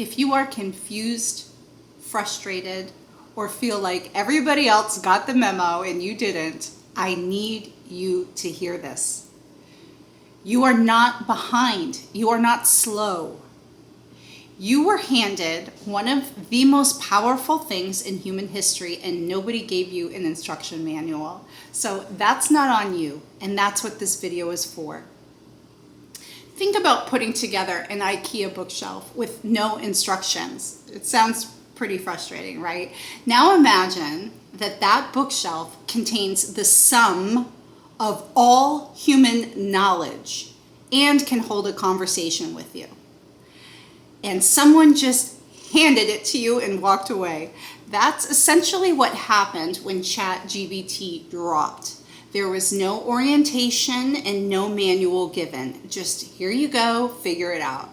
If you are confused, frustrated, or feel like everybody else got the memo and you didn't, I need you to hear this. You are not behind. You are not slow. You were handed one of the most powerful things in human history, and nobody gave you an instruction manual. So that's not on you, and that's what this video is for. Think about putting together an IKEA bookshelf with no instructions. It sounds pretty frustrating, right? Now imagine that that bookshelf contains the sum of all human knowledge and can hold a conversation with you. And someone just handed it to you and walked away. That's essentially what happened when ChatGPT dropped. There was no orientation and no manual given. Just here you go, figure it out.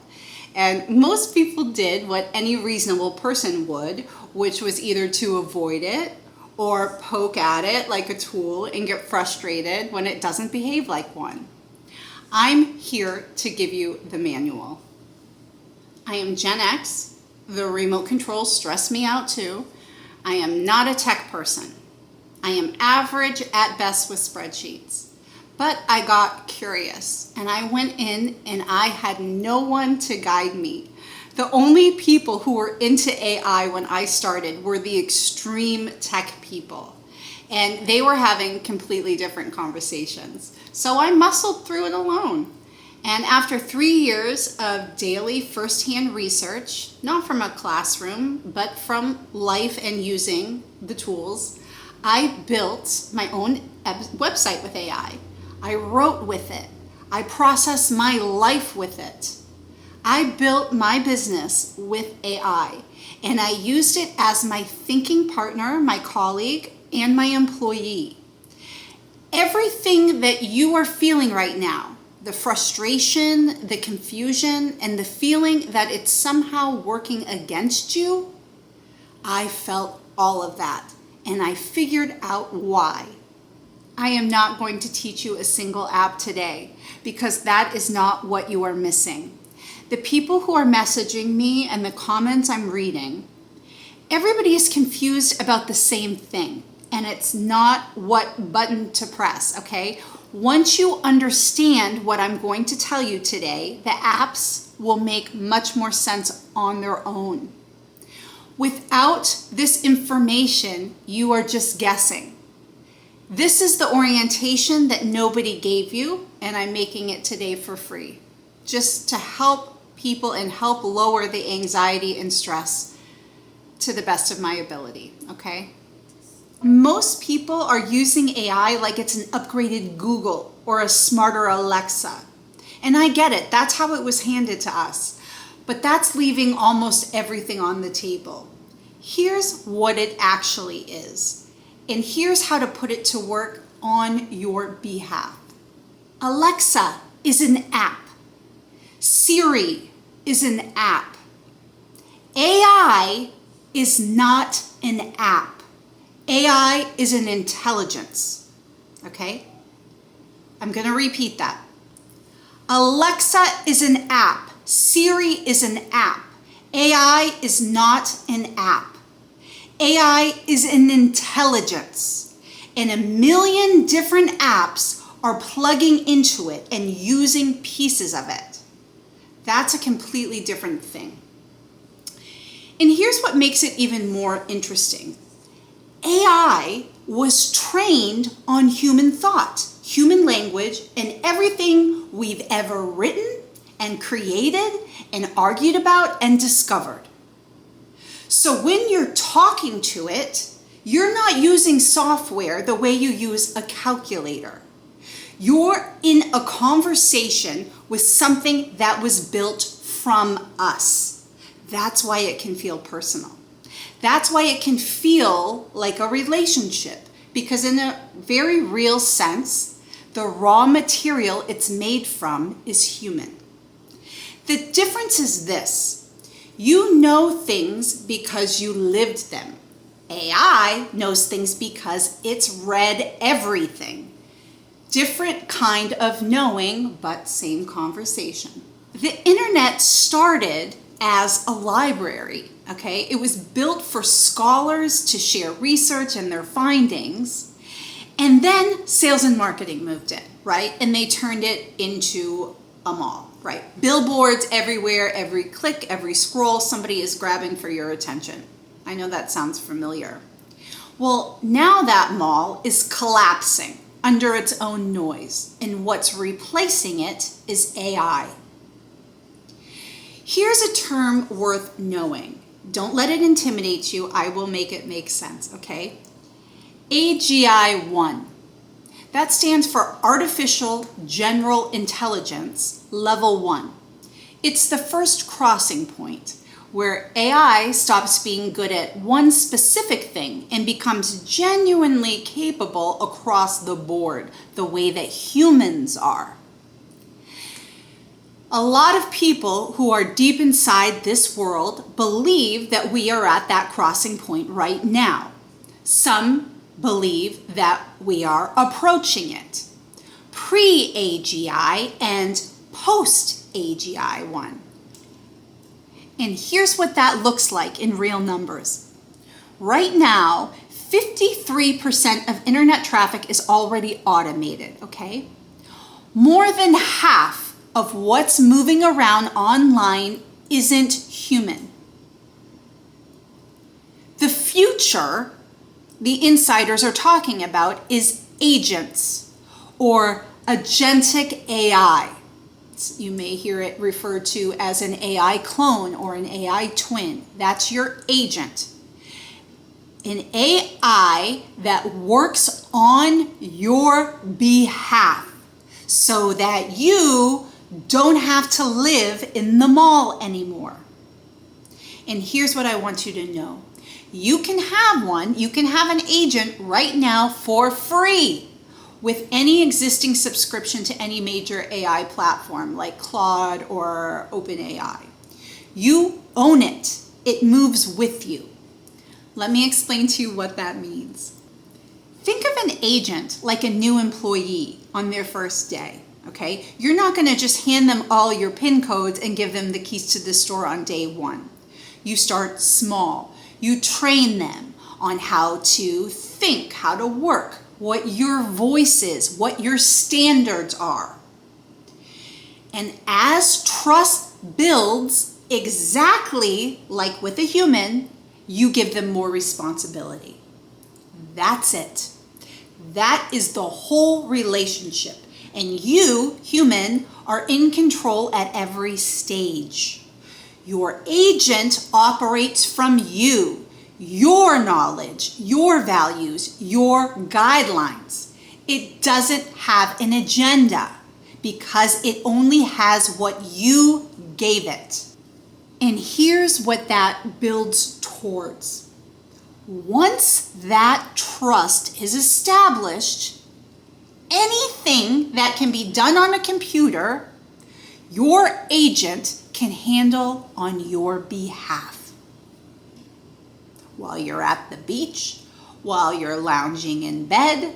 And most people did what any reasonable person would, which was either to avoid it or poke at it like a tool and get frustrated when it doesn't behave like one. I'm here to give you the manual. I am Gen X. The remote controls stress me out too. I am not a tech person. I am average at best with spreadsheets. But I got curious and I went in and I had no one to guide me. The only people who were into AI when I started were the extreme tech people. And they were having completely different conversations. So I muscled through it alone. And after 3 years of daily firsthand research, not from a classroom, but from life and using the tools, I built my own website with AI. I wrote with it. I processed my life with it. I built my business with AI, and I used it as my thinking partner, my colleague, and my employee. Everything that you are feeling right now, the frustration, the confusion, and the feeling that it's somehow working against you, I felt all of that, and I figured out why. I am not going to teach you a single app today because that is not what you are missing. The people who are messaging me and the comments I'm reading, everybody is confused about the same thing, and it's not what button to press, okay? Once you understand what I'm going to tell you today, the apps will make much more sense on their own. Without this information, you are just guessing. This is the orientation that nobody gave you, and I'm making it today for free, just to help people and help lower the anxiety and stress to the best of my ability, okay? Most people are using AI like it's an upgraded Google or a smarter Alexa. And I get it, that's how it was handed to us. But that's leaving almost everything on the table. Here's what it actually is. And here's how to put it to work on your behalf. Alexa is an app. Siri is an app. AI is not an app. AI is an intelligence, okay? I'm gonna repeat that. Alexa is an app. Siri is an app. AI is not an app. AI is an intelligence, and 1 million different apps are plugging into it and using pieces of it. That's a completely different thing. And here's what makes it even more interesting. AI was trained on human thought, human language, and everything we've ever written and created and argued about and discovered. So when you're talking to it, you're not using software the way you use a calculator. You're in a conversation with something that was built from us. That's why it can feel personal. That's why it can feel like a relationship, because in a very real sense, the raw material it's made from is human. The difference is this. You know things because you lived them. AI knows things because it's read everything. Different kind of knowing, but same conversation. The internet started as a library, okay? It was built for scholars to share research and their findings. And then sales and marketing moved in, right? And they turned it into a mall, right? Billboards everywhere, every click, every scroll, somebody is grabbing for your attention. I know that sounds familiar. Well, now that mall is collapsing under its own noise, and what's replacing it is AI. Here's a term worth knowing. Don't let it intimidate you. I will make it make sense, okay? AGI-1. That stands for Artificial General Intelligence Level 1. It's the first crossing point where AI stops being good at one specific thing and becomes genuinely capable across the board, the way that humans are. A lot of people who are deep inside this world believe that we are at that crossing point right now. Some believe that we are approaching it. Pre-AGI and post-AGI-1. And here's what that looks like in real numbers. Right now, 53% of internet traffic is already automated, okay? More than half of what's moving around online isn't human. The future the insiders are talking about is agents or agentic AI. You may hear it referred to as an AI clone or an AI twin. That's your agent. An AI that works on your behalf so that you don't have to live in the mall anymore. And here's what I want you to know. You can have one, you can have an agent right now for free with any existing subscription to any major AI platform like Claude or OpenAI. You own it. It moves with you. Let me explain to you what that means. Think of an agent like a new employee on their first day, okay? You're not gonna just hand them all your PIN codes and give them the keys to the store on day one. You start small. You train them on how to think, how to work, what your voice is, what your standards are. And as trust builds, exactly like with a human, you give them more responsibility. That's it. That is the whole relationship. And you, human, are in control at every stage. Your agent operates from you, your knowledge, your values, your guidelines. It doesn't have an agenda because it only has what you gave it. And here's what that builds towards. Once that trust is established, anything that can be done on a computer, your agent can handle on your behalf. While you're at the beach, while you're lounging in bed,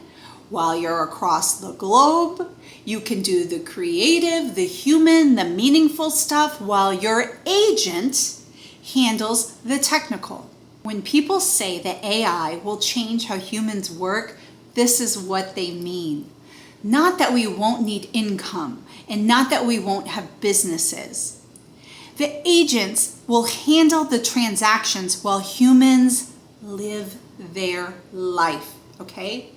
while you're across the globe, you can do the creative, the human, the meaningful stuff while your agent handles the technical. When people say that AI will change how humans work, this is what they mean. Not that we won't need income and not that we won't have businesses. The agents will handle the transactions while humans live their life, okay?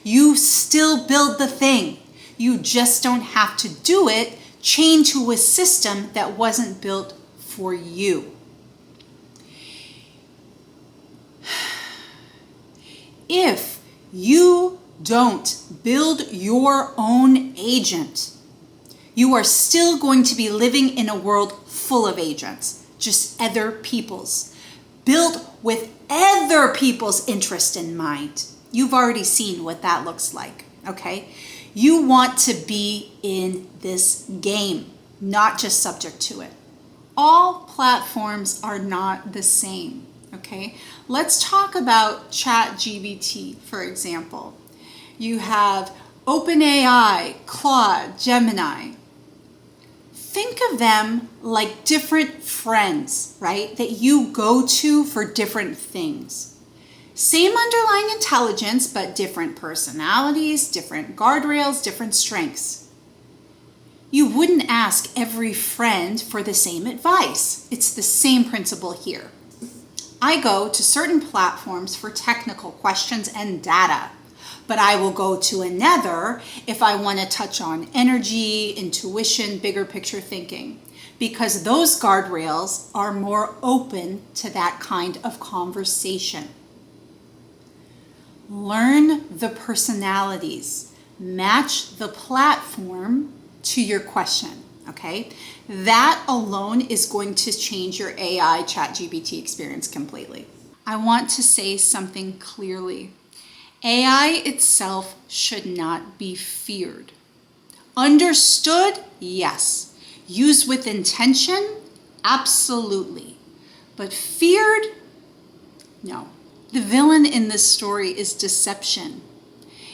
You still build the thing. You just don't have to do it chained to a system that wasn't built for you. If you don't build your own agent, you are still going to be living in a world full of agents, just other people's, built with other people's interest in mind. You've already seen what that looks like, okay? You want to be in this game, not just subject to it. All platforms are not the same, okay? Let's talk about ChatGPT, for example. You have OpenAI, Claude, Gemini. think of them like different friends, right? That you go to for different things. Same underlying intelligence, but different personalities, different guardrails, different strengths. You wouldn't ask every friend for the same advice. It's the same principle here. I go to certain platforms for technical questions and data, but I will go to another if I want to touch on energy, intuition, bigger picture thinking, because those guardrails are more open to that kind of conversation. Learn the personalities, match the platform to your question, okay? That alone is going to change your AI ChatGPT experience completely. I want to say something clearly. AI itself should not be feared. Understood? Yes. Used with intention? Absolutely. But feared? No. The villain in this story is deception.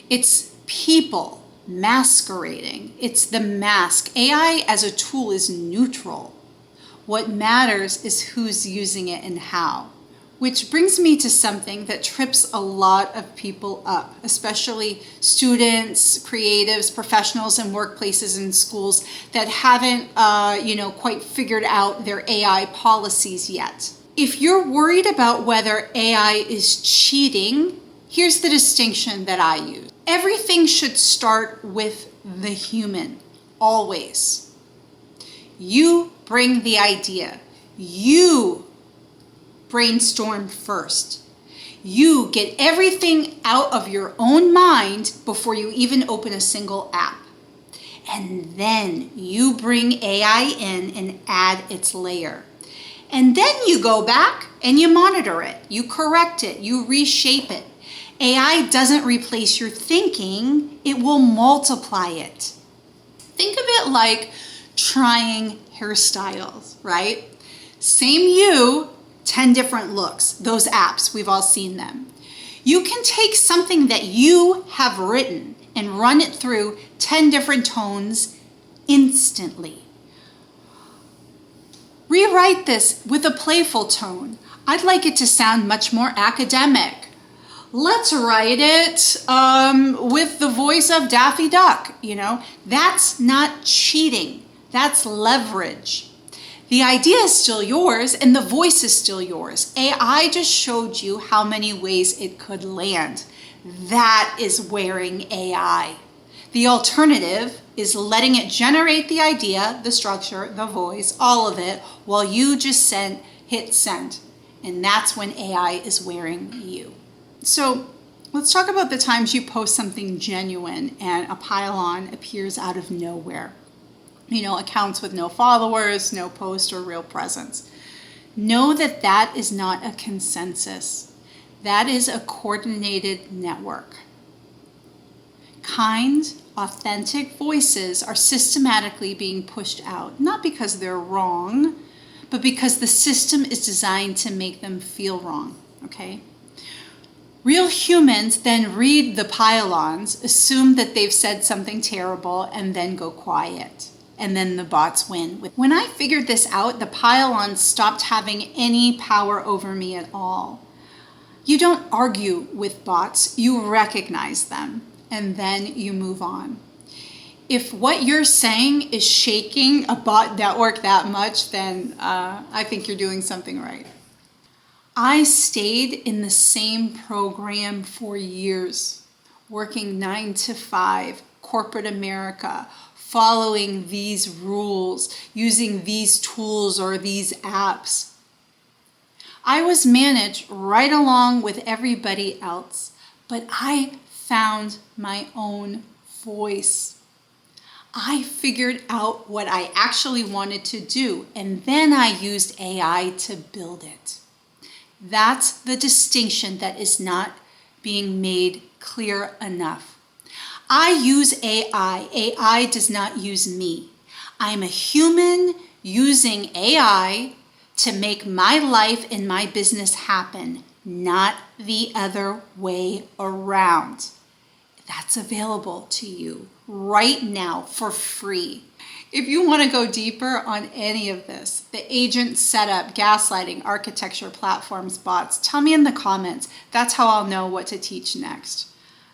It's people masquerading. It's the mask. AI as a tool is neutral. What matters is who's using it and how. Which brings me to something that trips a lot of people up, especially students, creatives, professionals in workplaces and schools that haven't, quite figured out their AI policies yet. If you're worried about whether AI is cheating, here's the distinction that I use. Everything should start with the human, always. You bring the idea. You brainstorm first. You get everything out of your own mind before you even open a single app. And then you bring AI in and add its layer. And then you go back and you monitor it, you correct it, you reshape it. AI doesn't replace your thinking, it will multiply it. Think of it like trying hairstyles, right? Same you, 10 different looks, those apps, we've all seen them. You can take something that you have written and run it through 10 different tones instantly. Rewrite this with a playful tone. I'd like it to sound much more academic. Let's write it with the voice of Daffy Duck, That's not cheating. That's leverage. The idea is still yours and the voice is still yours. AI just showed you how many ways it could land. That is wearing AI. The alternative is letting it generate the idea, the structure, the voice, all of it, while you just hit send. And that's when AI is wearing you. So let's talk about the times you post something genuine and a pile-on appears out of nowhere. Accounts with no followers, no post or real presence. Know that that is not a consensus. That is a coordinated network. Kind, authentic voices are systematically being pushed out, not because they're wrong, but because the system is designed to make them feel wrong, okay? Real humans then read the pile-ons, assume that they've said something terrible, and then go quiet. And then the bots win. When I figured this out, the pile-ons stopped having any power over me at all. You don't argue with bots, you recognize them, and then you move on. If what you're saying is shaking a bot network that much, then I think you're doing something right. I stayed in the same program for years, working 9 to 5, corporate America, following these rules, using these tools or these apps. I was managed right along with everybody else, but I found my own voice. I figured out what I actually wanted to do, and then I used AI to build it. That's the distinction that is not being made clear enough. I use AI. AI does not use me. I'm a human using AI to make my life and my business happen, not the other way around. That's available to you right now for free. If you want to go deeper on any of this, the agent setup, gaslighting, architecture, platforms, bots, tell me in the comments. That's how I'll know what to teach next.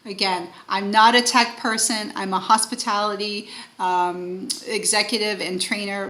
Again, I'm not a tech person. I'm a hospitality executive and trainer.